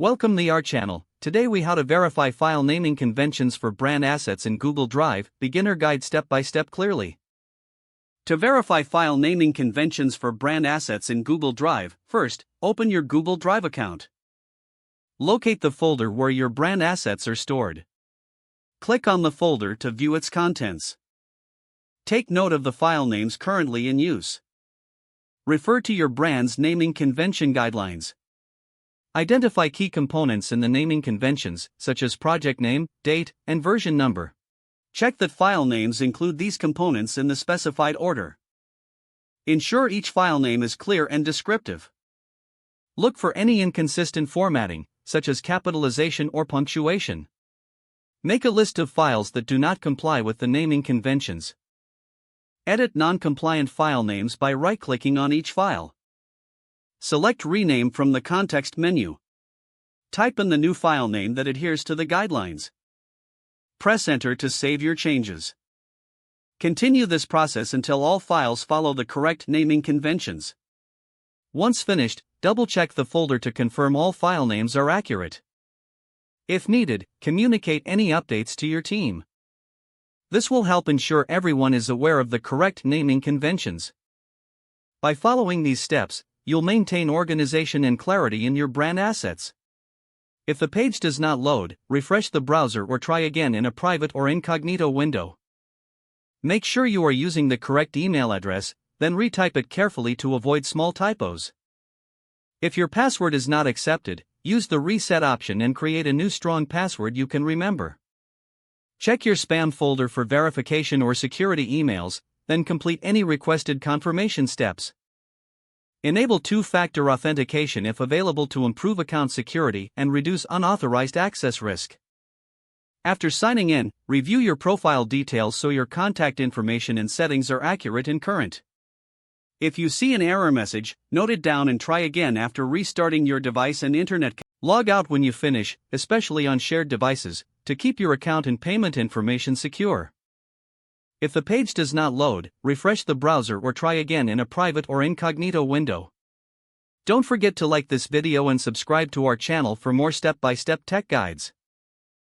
Welcome to our channel. Today we how to verify file naming conventions for brand assets in Google Drive, beginner guide step by step clearly. To verify file naming conventions for brand assets in Google Drive, first, open your Google Drive account. Locate the folder where your brand assets are stored. Click on the folder to view its contents. Take note of the file names currently in use. Refer to your brand's naming convention guidelines. Identify key components in the naming conventions, such as project name, date, and version number. Check that file names include these components in the specified order. Ensure each file name is clear and descriptive. Look for any inconsistent formatting, such as capitalization or punctuation. Make a list of files that do not comply with the naming conventions. Edit non-compliant file names by right-clicking on each file. Select Rename from the context menu. Type in the new file name that adheres to the guidelines. Press Enter to save your changes. Continue this process until all files follow the correct naming conventions. Once finished, double-check the folder to confirm all file names are accurate. If needed, communicate any updates to your team. This will help ensure everyone is aware of the correct naming conventions. By following these steps, you'll maintain organization and clarity in your brand assets. If the page does not load, refresh the browser or try again in a private or incognito window. Make sure you are using the correct email address, then retype it carefully to avoid small typos. If your password is not accepted, use the reset option and create a new strong password you can remember. Check your spam folder for verification or security emails, then complete any requested confirmation steps. Enable two-factor authentication if available to improve account security and reduce unauthorized access risk. After signing in, review your profile details so your contact information and settings are accurate and current. If you see an error message, note it down and try again after restarting your device and internet. Log out when you finish, especially on shared devices, to keep your account and payment information secure. If the page does not load, refresh the browser or try again in a private or incognito window. Don't forget to like this video and subscribe to our channel for more step-by-step tech guides.